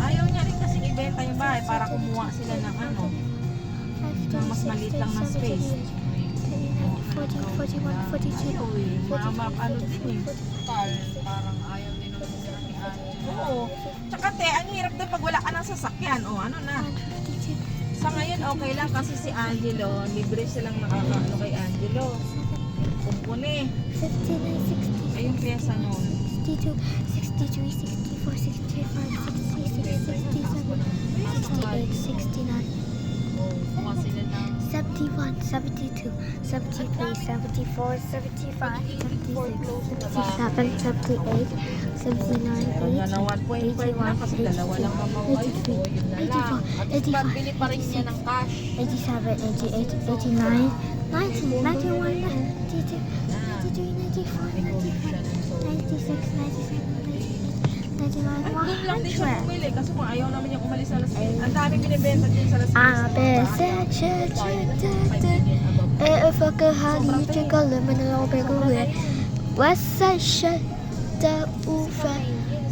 Ayaw niya rin kasing ibenta yung bahay para kumuha sila ng ano, ng mas maliit lang na space. 40, 41, 42, Ano din eh. Parang ayaw din ng sila ni Ate. Oo. Tsaka te, ang hirap din pag wala ka ng sasakyan. O ano na. 152, Sa ngayon okay lang kasi si Angelo, libre silang nakakaano kay Angelo. Kumpuni. 59, 60, Ay yung pyesa nun. 62, 63, 64, 65, 66, 67, 68, 69, Kuha sila ng 71, 72, 73, 74, 75, 76, 77, 78, 79, Kanya na 80, 1.5 lang kasi dalawa lang mamawa. 83, yun na lang. 84, 85, Bili pa rin niya ng cash. 87, 88, 89, 90, 91, 92, 93, 94, 95, 96, 97, 98, 99, Ay, doon lang din siya 100. bumili kasi kung ayaw naman niyang umalis sa Las Piñas. Ang daming binibenta din sa Las Piñas. A, B, C, D, E, F, G, H, I, J, K, L, M, N, O, P, Q, R, West Side, Shut, the Ufa,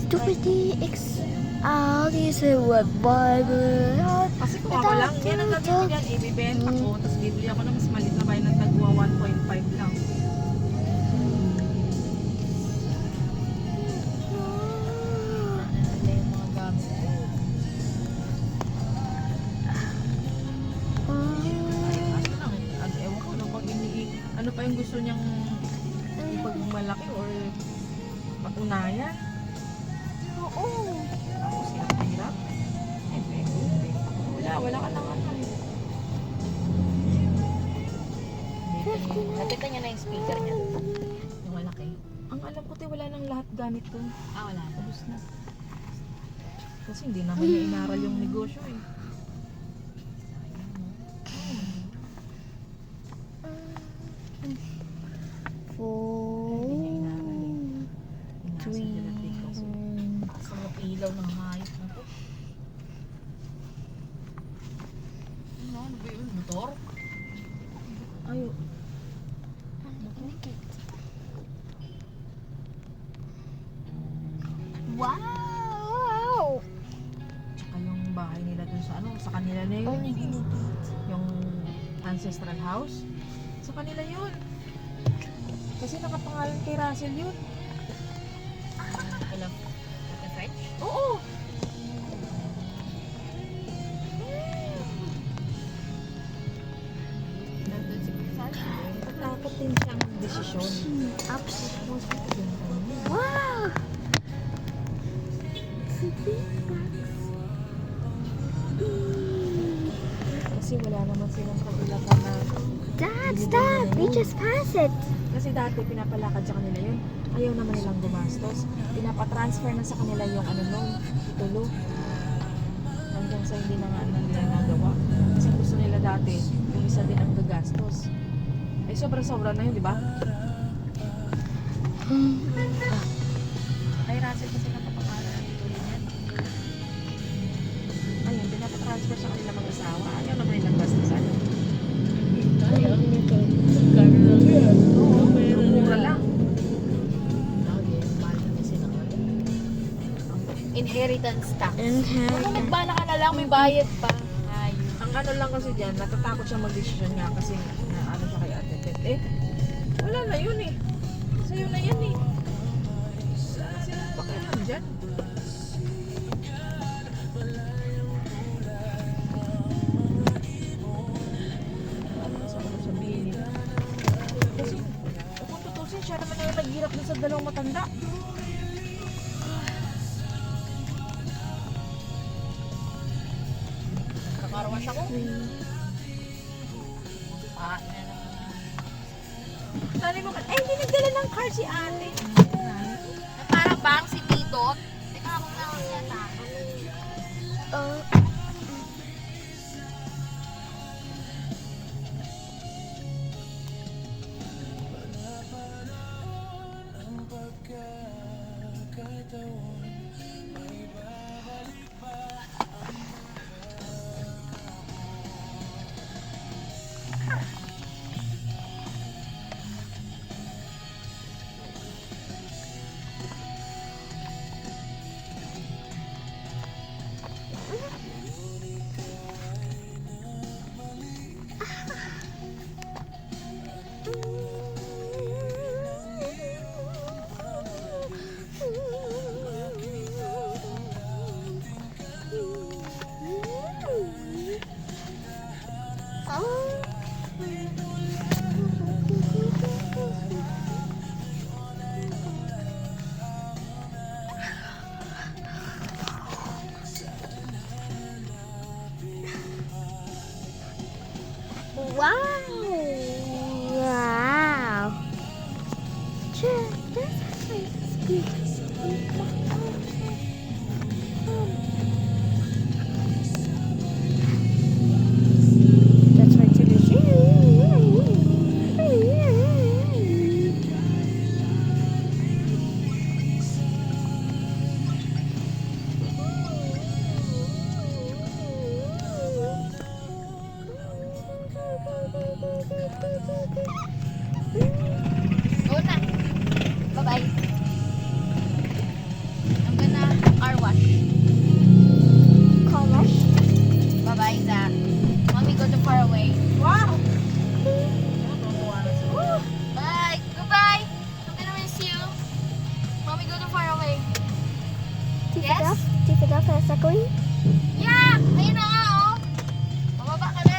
Stupid, X, R, D, C, Web, Bible, Kasi kung ako lang, yan ang gagawin ko yan, ibibenta ko, tapos bibili ako ng mas maliit na bahay ng tagwa 1.5 lang. Nila yung mga gamit. Ano lang, ewan ko, ano pa yung gusto niyang ipagmalaki or Unayan. Oo. Tapos hirap. Eh, pwede. Wala ka lang ano. Nakita niya na yung speaker niya. Yung malaki. Ang alam ko, wala nang lahat gamit ko. Wala. Tapos na. Kasi hindi naman niya inaral yung negosyo eh. Four. Three. Sa mga ilaw ng hayop na to. Ano ba yun? Motor? Ayo. Wow! Tsaka yung bahay nila dun sa ano, sa kanila na yun. Yung ancestral house. Sa kanila yun. Kasi nakapangalan kay Russell yun. Alam. Ate French? Oo. Nandun si Gonzalo. Dapat din siyang desisyon. Ups. Yung kanya. Wow! Kasi wala naman silang kagulakan na Dad, stop! We just passed it. kasi dati pinapalakad sa kanila yun. Ayaw naman nilang gumastos. Pinapatransfer na sa kanila yung ano nun, titulo. Hanggang sa hindi na nga nila nagawa. Kasi gusto nila dati, yung isa din ang gagastos. Eh sobra-sobra na yun, di ba? Kay Russell kasi nakapangalan ang titulo niyan. Ayun, pinapatransfer sa kanila mag-asawa. Ayaw naman nilang gastosan. Oo, mura lang. Inheritance tax. Kung Inheritance. magbala ka na lang, may bayad pa. Ang ano lang kasi dyan, natatakot siya mag-decision nga kasi na ano siya kay Ate Pet. Eh, wala na yun eh. Sa'yo na yan eh. Kasi pakialam dyan. Ano sa ako sabihin nila? Kasi, kung tutusin, siya naman yung naghirap dun sa dalawang matanda. Nakarawan siya ko. Ah, Sabi ko, eh, hindi nagdala ng car si ate. parang bang si Titot. Teka, ako na ako siya Uh, Wow! Wow! Check this. That's my Go na. Bye-bye. I'm gonna car wash. Car wash. Bye-bye, Zach. Mommy, go to far away. Wow! Bye. Goodbye. I'm gonna miss you. Mommy, go to far away. Yes? Tita Duff has a queen. Yeah! Ayun na nga, oh. Bababa ka na.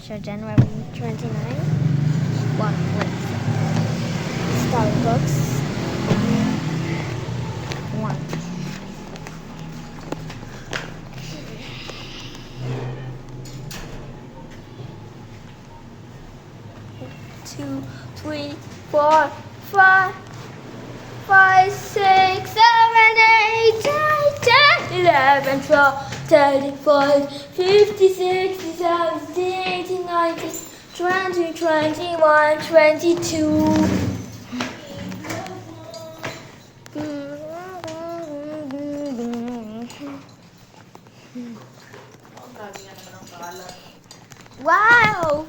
So January 29, 1 place. Starbucks. One. Two, three, four, five, 5, 6, 7, 8, 9, 10, 11, 12, 13, 14, 15, 16, 17, 18, 19, 20, 21, 22. Wow!